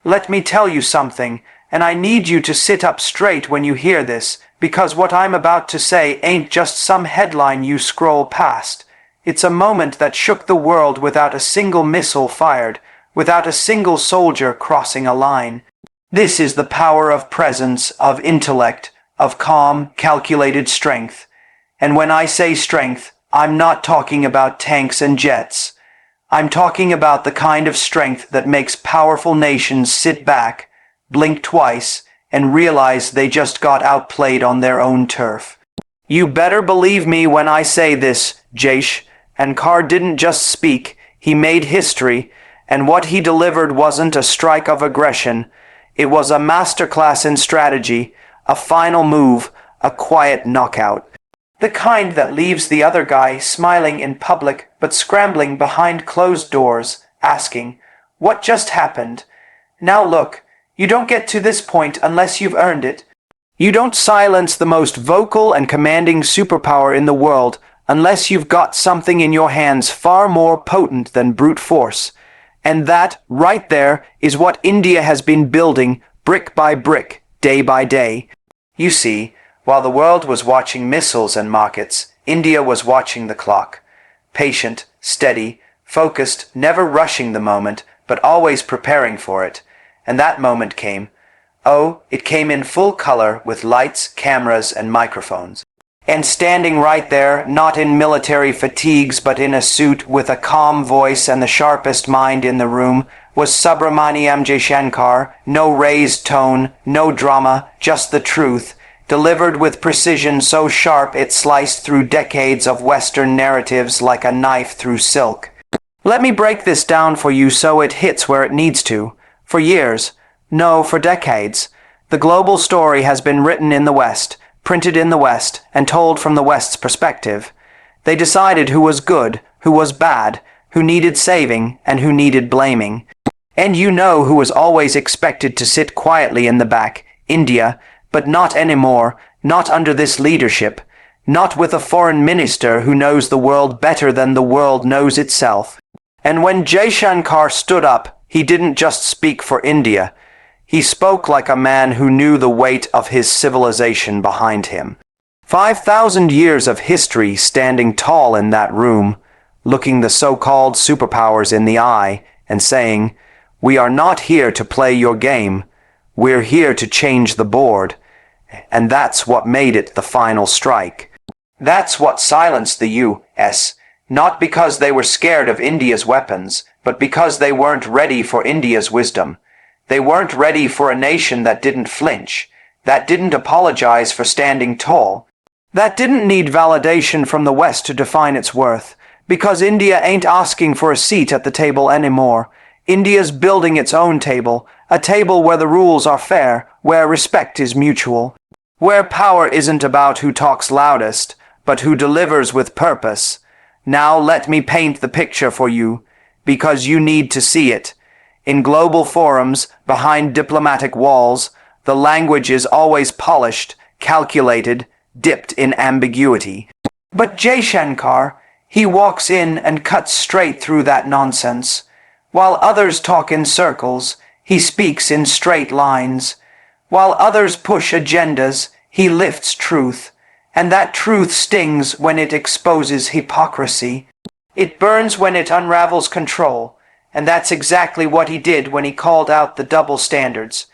Let me tell you something, and I need you to sit up straight when you hear this, because what I'm about to say ain't just some headline you scroll past. It's a moment that shook the world without a single missile fired, without a single soldier crossing a line. This is the power of presence, of intellect, of calm, calculated strength. And when I say strength, I'm not talking about tanks and jets. I'm talking about the kind of strength that makes powerful nations sit back, blink twice, and realize they just got outplayed on their own turf. You better believe me when I say this, JAISHANKAR didn't just speak, he made history, and what he delivered wasn't a strike of aggression. It was a masterclass in strategy, a final move, a quiet knockout. The kind that leaves the other guy smiling in public but scrambling behind closed doors, asking, "What just happened?" Now look, you don't get to this point unless you've earned it. You don't silence the most vocal and commanding superpower in the world unless you've got something in your hands far more potent than brute force. And that, right there, is what India has been building, brick by brick, day by day. You see, while the world was watching missiles and markets, India was watching the clock. Patient, steady, focused, never rushing the moment, but always preparing for it. And that moment came. Oh, it came in full color with lights, cameras, and microphones. And standing right there, not in military fatigues but in a suit with a calm voice and the sharpest mind in the room, was Subramaniam JAISHANKAR. No raised tone, no drama, just the truth, delivered with precision so sharp it sliced through decades of Western narratives like a knife through silk. Let me break this down for you so it hits where it needs to. For years, no, for decades, the global story has been written in the West, printed in the West, and told from the West's perspective. They decided who was good, who was bad, who needed saving, and who needed blaming. And you know who was always expected to sit quietly in the back, India, but not anymore, not under this leadership, not with a foreign minister who knows the world better than the world knows itself. And when JAISHANKAR stood up, he didn't just speak for India. He spoke like a man who knew the weight of his civilization behind him. 5,000 years of history standing tall in that room, looking the so-called superpowers in the eye and saying, "We are not here to play your game. We're here to change the board." And that's what made it the final strike. That's what silenced the U.S., not because they were scared of India's weapons, but because they weren't ready for India's wisdom. They weren't ready for a nation that didn't flinch, that didn't apologize for standing tall, that didn't need validation from the West to define its worth, because India ain't asking for a seat at the table anymore. India's building its own table, a table where the rules are fair, where respect is mutual, where power isn't about who talks loudest, but who delivers with purpose. Now let me paint the picture for you, because you need to see it. In global forums, behind diplomatic walls, the language is always polished, calculated, dipped in ambiguity. But JAISHANKAR, he walks in and cuts straight through that nonsense. While others talk in circles, he speaks in straight lines. While others push agendas, he lifts truth. And that truth stings when it exposes hypocrisy. It burns when it unravels control. And that's exactly what he did when he called out the double standards.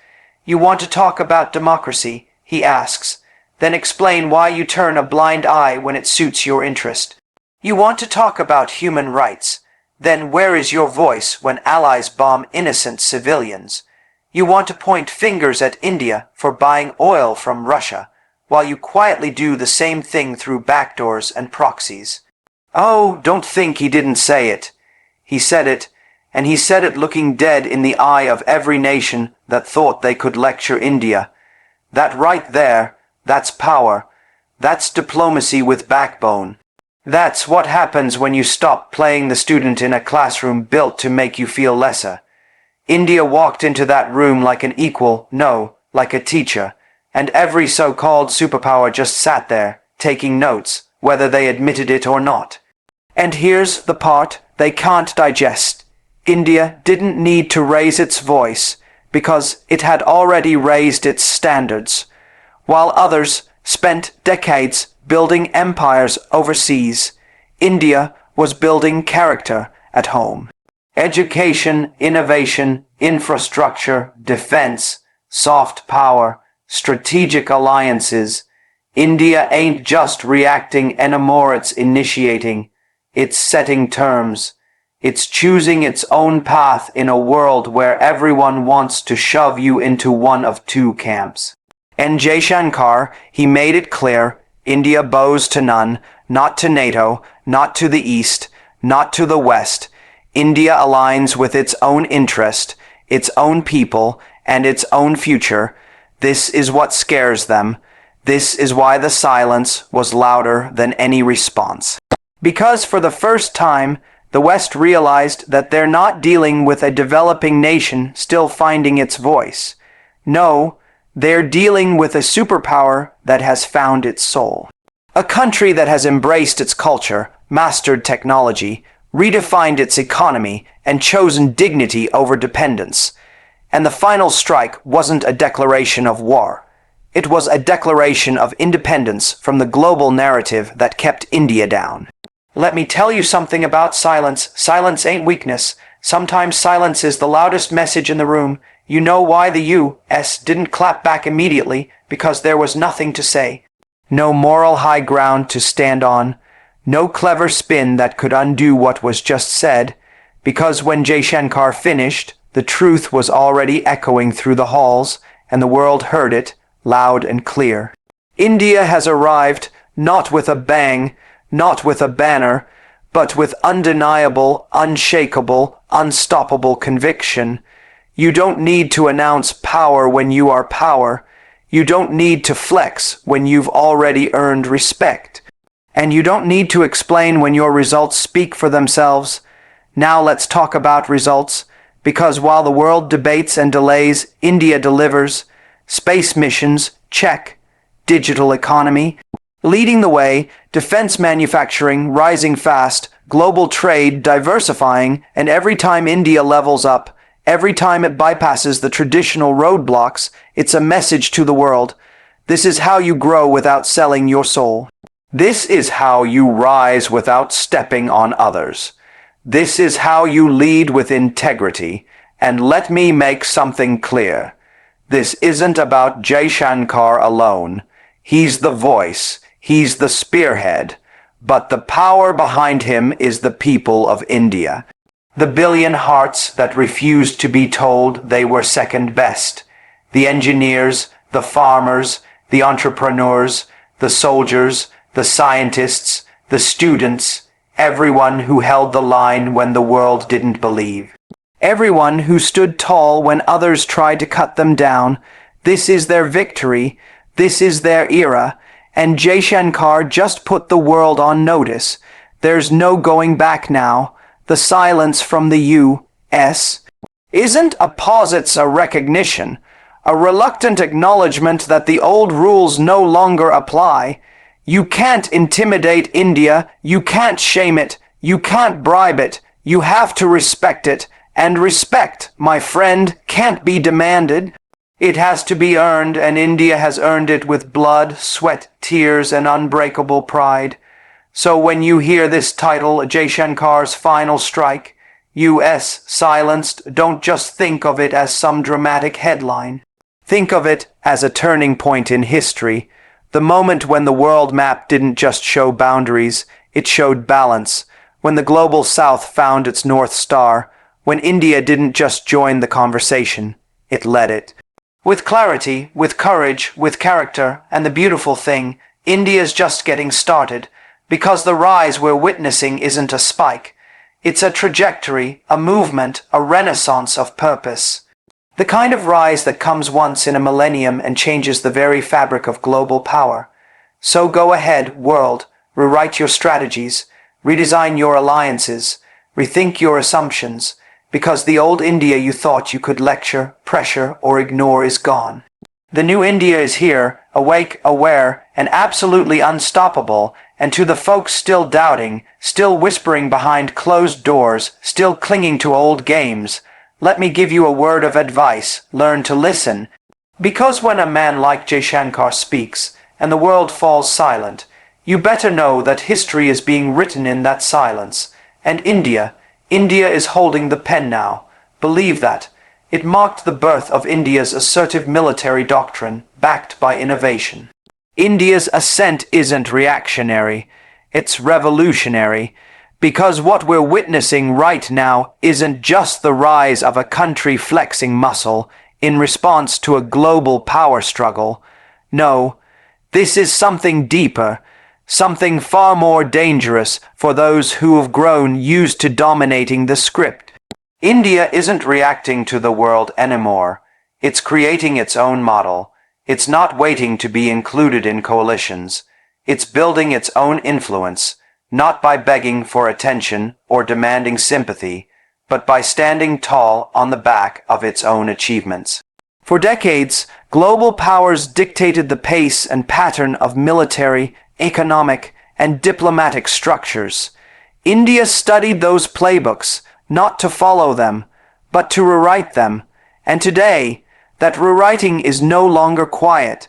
You want to talk about democracy, he asks. Then explain why you turn a blind eye when it suits your interest. You want to talk about human rights. Then where is your voice when allies bomb innocent civilians? You want to point fingers at India for buying oil from Russia, while you quietly do the same thing through backdoors and proxies. Oh, don't think he didn't say it. He said it, and he said it looking dead in the eye of every nation that thought they could lecture India. That right there, that's power. That's diplomacy with backbone. That's what happens when you stop playing the student in a classroom built to make you feel lesser. India walked into that room like an equal, no, like a teacher, and every so-called superpower just sat there, taking notes, whether they admitted it or not. And here's the part they can't digest. India didn't need to raise its voice, because it had already raised its standards, while others spent decades building empires overseas. India was building character at home. Education, innovation, infrastructure, defense, soft power, strategic alliances. India ain't just reacting anymore, it's initiating. It's setting terms. It's choosing its own path in a world where everyone wants to shove you into one of two camps. And Jaishankar, he made it clear, India bows to none, not to NATO, not to the East, not to the West. India aligns with its own interest, its own people, and its own future. This is what scares them. This is why the silence was louder than any response. Because for the first time, the West realized that they're not dealing with a developing nation still finding its voice. No, they're dealing with a superpower that has found its soul. A country that has embraced its culture, mastered technology, redefined its economy, and chosen dignity over dependence. And the final strike wasn't a declaration of war. It was a declaration of independence from the global narrative that kept India down. Let me tell you something about silence. Silence ain't weakness. Sometimes silence is the loudest message in the room. You know why the U.S. didn't clap back immediately? Because there was nothing to say. No moral high ground to stand on. No clever spin that could undo what was just said. Because when Jaishankar finished, the truth was already echoing through the halls, and the world heard it, loud and clear. India has arrived, not with a bang, not with a banner, but with undeniable, unshakable, unstoppable conviction. You don't need to announce power when you are power. You don't need to flex when you've already earned respect. And you don't need to explain when your results speak for themselves. Now let's talk about results, because while the world debates and delays, India delivers. Space missions, check. Digital economy, leading the way. Defense manufacturing, rising fast. Global trade, diversifying. And every time India levels up, every time it bypasses the traditional roadblocks, it's a message to the world. This is how you grow without selling your soul. This is how you rise without stepping on others. This is how you lead with integrity. And let me make something clear. This isn't about Jaishankar alone. He's the voice. He's the spearhead. But the power behind him is the people of India. The billion hearts that refused to be told they were second best. The engineers, the farmers, the entrepreneurs, the soldiers, the scientists, the students, everyone who held the line when the world didn't believe. Everyone who stood tall when others tried to cut them down. This is their victory. This is their era. And Jaishankar just put the world on notice. There's no going back now. The silence from the U.S. isn't a pause, it's a recognition. A reluctant acknowledgement that the old rules no longer apply. You can't intimidate India. You can't shame it. You can't bribe it. You have to respect it. And respect, my friend, can't be demanded. It has to be earned, and India has earned it with blood, sweat, tears, and unbreakable pride. So when you hear this title, Jaishankar's Final Strike, U.S. silenced, don't just think of it as some dramatic headline. Think of it as a turning point in history. The moment when the world map didn't just show boundaries, it showed balance. When the global south found its North Star. When India didn't just join the conversation, it led it. With clarity, with courage, with character, and the beautiful thing, India's just getting started. Because the rise we're witnessing isn't a spike. It's a trajectory, a movement, a renaissance of purpose. The kind of rise that comes once in a millennium and changes the very fabric of global power. So go ahead, world, rewrite your strategies, redesign your alliances, rethink your assumptions, because the old India you thought you could lecture, pressure, or ignore is gone. The new India is here, awake, aware, and absolutely unstoppable, and to the folks still doubting, still whispering behind closed doors, still clinging to old games, let me give you a word of advice. Learn to listen. Because when a man like Jaishankar speaks, and the world falls silent, you better know that history is being written in that silence. And India is holding the pen now. Believe that. It marked the birth of India's assertive military doctrine, backed by innovation. India's ascent isn't reactionary, it's revolutionary. Because what we're witnessing right now isn't just the rise of a country flexing muscle in response to a global power struggle. No, this is something deeper, something far more dangerous for those who have grown used to dominating the script. India isn't reacting to the world anymore. It's creating its own model. It's not waiting to be included in coalitions. It's building its own influence, not by begging for attention or demanding sympathy, but by standing tall on the back of its own achievements. For decades, global powers dictated the pace and pattern of military, economic, and diplomatic structures. India studied those playbooks, not to follow them, but to rewrite them. And today, that rewriting is no longer quiet.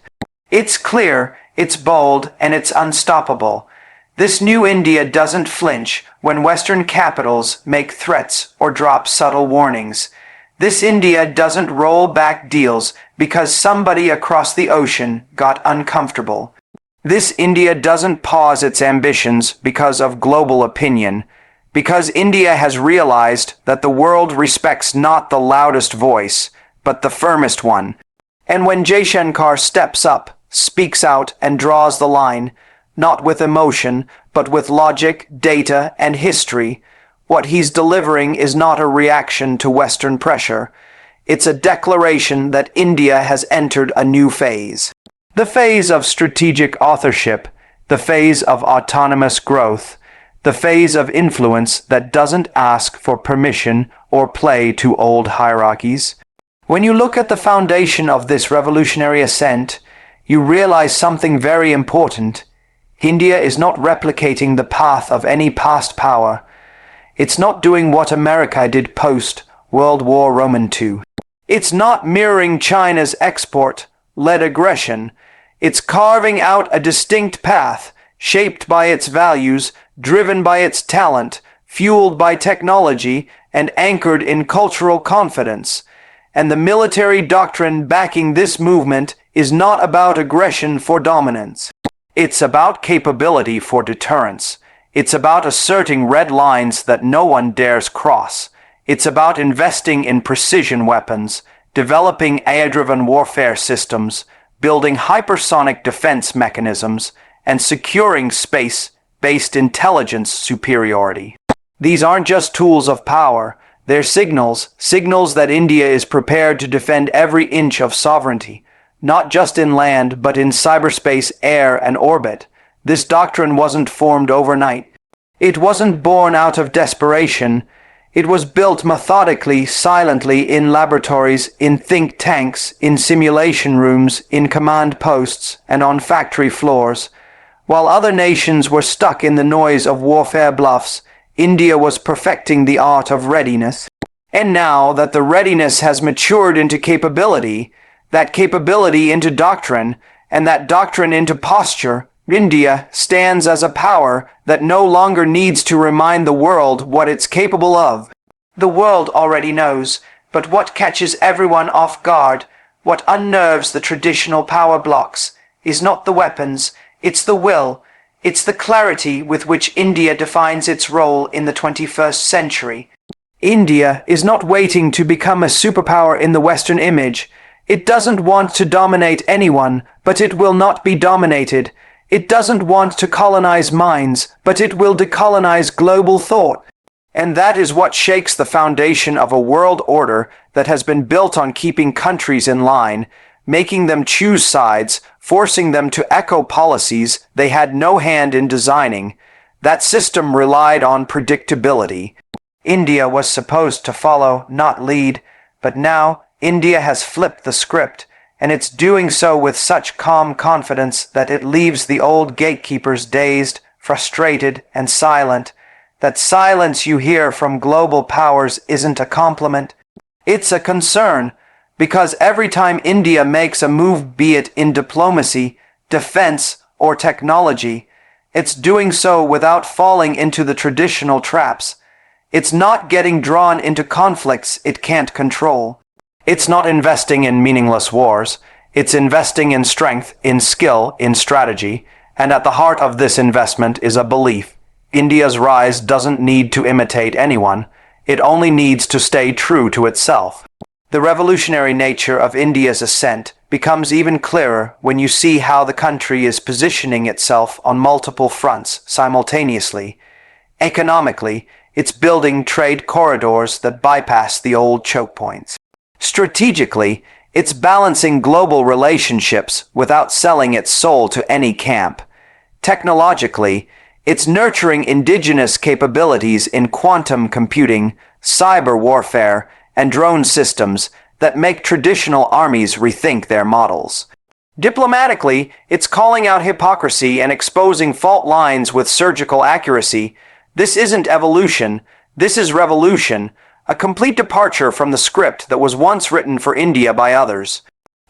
It's clear, it's bold, and it's unstoppable. This new India doesn't flinch when Western capitals make threats or drop subtle warnings. This India doesn't roll back deals because somebody across the ocean got uncomfortable. This India doesn't pause its ambitions because of global opinion, because India has realized that the world respects not the loudest voice, but the firmest one. And when Jaishankar steps up, speaks out, and draws the line, not with emotion, but with logic, data, and history, what he's delivering is not a reaction to Western pressure. It's a declaration that India has entered a new phase. The phase of strategic authorship, the phase of autonomous growth, the phase of influence that doesn't ask for permission or play to old hierarchies. When you look at the foundation of this revolutionary ascent, you realize something very important. India is not replicating the path of any past power. It's not doing what America did post-World War II. It's not mirroring China's export-led aggression. It's carving out a distinct path, shaped by its values, driven by its talent, fueled by technology, and anchored in cultural confidence. And the military doctrine backing this movement is not about aggression for dominance. It's about capability for deterrence. It's about asserting red lines that no one dares cross. It's about investing in precision weapons, developing AI-driven warfare systems, building hypersonic defense mechanisms, and securing space-based intelligence superiority. These aren't just tools of power. They're signals that India is prepared to defend every inch of sovereignty, not just in land, but in cyberspace, air, and orbit. This doctrine wasn't formed overnight. It wasn't born out of desperation. It was built methodically, silently, in laboratories, in think tanks, in simulation rooms, in command posts, and on factory floors. While other nations were stuck in the noise of warfare bluffs, India was perfecting the art of readiness. And now that the readiness has matured into capability, that capability into doctrine, and that doctrine into posture, India stands as a power that no longer needs to remind the world what it's capable of. The world already knows, but what catches everyone off guard, what unnerves the traditional power blocks, is not the weapons, it's the will, it's the clarity with which India defines its role in the 21st century. India is not waiting to become a superpower in the Western image. It doesn't want to dominate anyone, but it will not be dominated. It doesn't want to colonize minds, but it will decolonize global thought. And that is what shakes the foundation of a world order that has been built on keeping countries in line, making them choose sides, forcing them to echo policies they had no hand in designing. That system relied on predictability. India was supposed to follow, not lead, but now India has flipped the script, and it's doing so with such calm confidence that it leaves the old gatekeepers dazed, frustrated, and silent. That silence you hear from global powers isn't a compliment. It's a concern, because every time India makes a move, be it in diplomacy, defense, or technology, it's doing so without falling into the traditional traps. It's not getting drawn into conflicts it can't control. It's not investing in meaningless wars. It's investing in strength, in skill, in strategy, and at the heart of this investment is a belief. India's rise doesn't need to imitate anyone. It only needs to stay true to itself. The revolutionary nature of India's ascent becomes even clearer when you see how the country is positioning itself on multiple fronts simultaneously. Economically, it's building trade corridors that bypass the old choke points. Strategically, it's balancing global relationships without selling its soul to any camp. Technologically, it's nurturing indigenous capabilities in quantum computing, cyber warfare, and drone systems that make traditional armies rethink their models. Diplomatically, it's calling out hypocrisy and exposing fault lines with surgical accuracy. This isn't evolution, this is revolution, a complete departure from the script that was once written for India by others.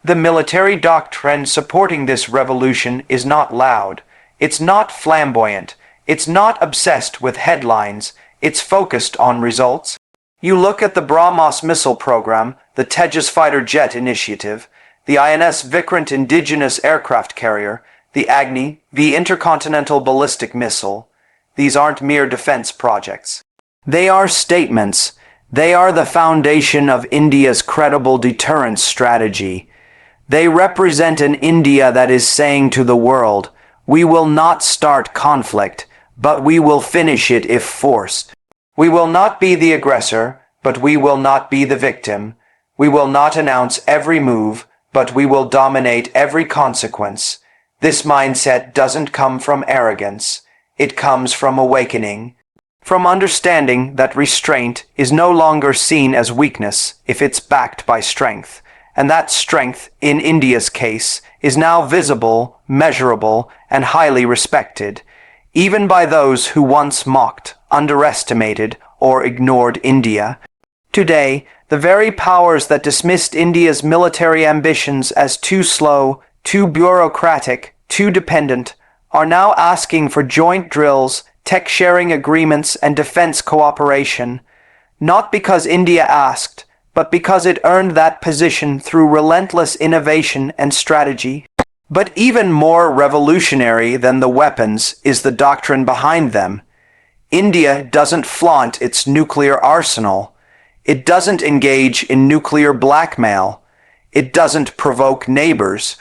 The military doctrine supporting this revolution is not loud, it's not flamboyant, it's not obsessed with headlines, it's focused on results. You look at the BrahMos missile program, the Tejas fighter jet initiative, the INS Vikrant indigenous aircraft carrier, the Agni, the intercontinental ballistic missile. These aren't mere defense projects. They are statements. They are the foundation of India's credible deterrence strategy. They represent an India that is saying to the world, we will not start conflict, but we will finish it if forced. We will not be the aggressor, but we will not be the victim. We will not announce every move, but we will dominate every consequence. This mindset doesn't come from arrogance. It comes from awakening, from understanding that restraint is no longer seen as weakness if it's backed by strength, and that strength, in India's case, is now visible, measurable, and highly respected, even by those who once mocked, underestimated, or ignored India. Today, the very powers that dismissed India's military ambitions as too slow, too bureaucratic, too dependent, are now asking for joint drills, tech-sharing agreements, and defense cooperation, not because India asked, but because it earned that position through relentless innovation and strategy. But even more revolutionary than the weapons is the doctrine behind them. India doesn't flaunt its nuclear arsenal. It doesn't engage in nuclear blackmail. It doesn't provoke neighbors.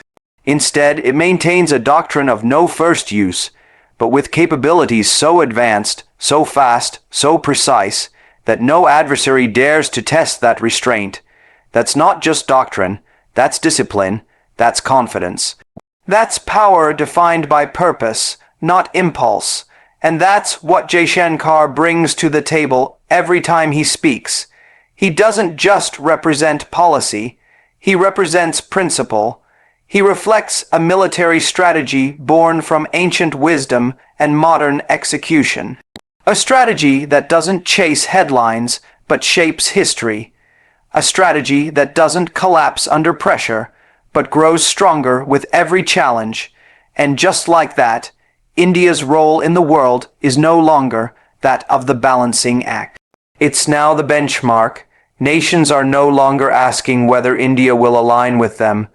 Instead, it maintains a doctrine of no first use, but with capabilities so advanced, so fast, so precise, that no adversary dares to test that restraint. That's not just doctrine, that's discipline, that's confidence. That's power defined by purpose, not impulse, and that's what JAISHANKAR brings to the table every time he speaks. He doesn't just represent policy, he represents principle. He reflects a military strategy born from ancient wisdom and modern execution. A strategy that doesn't chase headlines, but shapes history. A strategy that doesn't collapse under pressure, but grows stronger with every challenge. And just like that, India's role in the world is no longer that of the balancing act. It's now the benchmark. Nations are no longer asking whether India will align with them.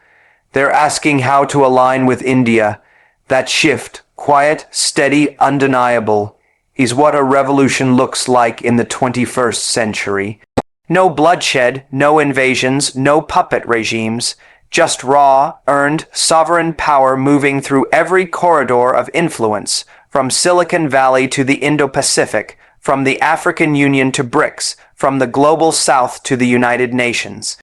They're asking how to align with India. That shift, quiet, steady, undeniable, is what a revolution looks like in the 21st century. No bloodshed, no invasions, no puppet regimes, just raw, earned, sovereign power moving through every corridor of influence, from Silicon Valley to the Indo-Pacific, from the African Union to BRICS, from the Global South to the United Nations.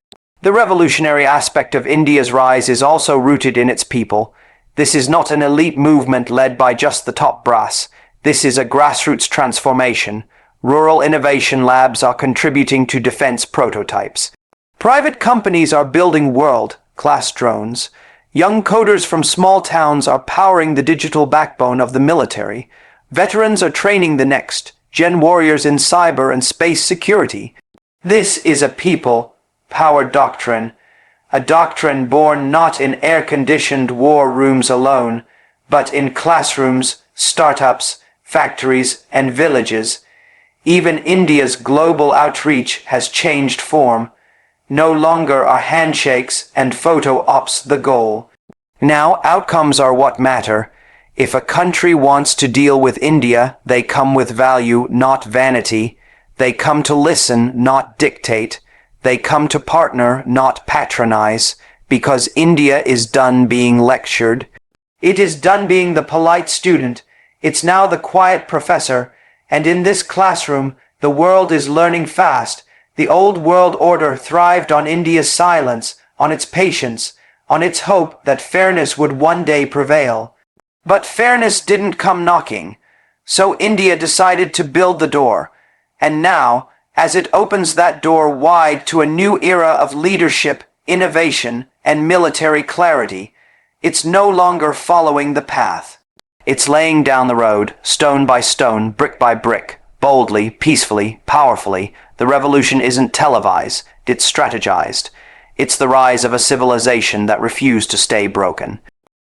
The revolutionary aspect of India's rise is also rooted in its people. This is not an elite movement led by just the top brass. This is a grassroots transformation. Rural innovation labs are contributing to defense prototypes. Private companies are building world-class drones. Young coders from small towns are powering the digital backbone of the military. Veterans are training the next gen warriors in cyber and space security. This is a people Power Doctrine, a doctrine born not in air-conditioned war rooms alone, but in classrooms, startups, factories, and villages. Even India's global outreach has changed form. No longer are handshakes and photo ops the goal. Now outcomes are what matter. If a country wants to deal with India, they come with value, not vanity. They come to listen, not dictate. They come to partner, not patronize, because India is done being lectured. It is done being the polite student. It's now the quiet professor. And in this classroom, the world is learning fast. The old world order thrived on India's silence, on its patience, on its hope that fairness would one day prevail. But fairness didn't come knocking. So India decided to build the door. And now, as it opens that door wide to a new era of leadership, innovation, and military clarity, it's no longer following the path. It's laying down the road, stone by stone, brick by brick, boldly, peacefully, powerfully. The revolution isn't televised, it's strategized. It's the rise of a civilization that refused to stay broken.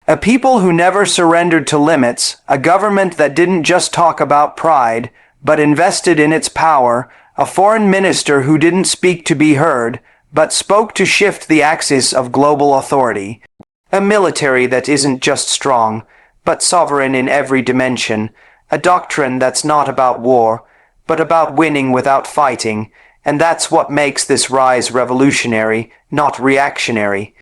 A people who never surrendered to limits, a government that didn't just talk about pride, but invested in its power, a foreign minister who didn't speak to be heard, but spoke to shift the axis of global authority, a military that isn't just strong, but sovereign in every dimension, a doctrine that's not about war, but about winning without fighting, and that's what makes this rise revolutionary, not reactionary.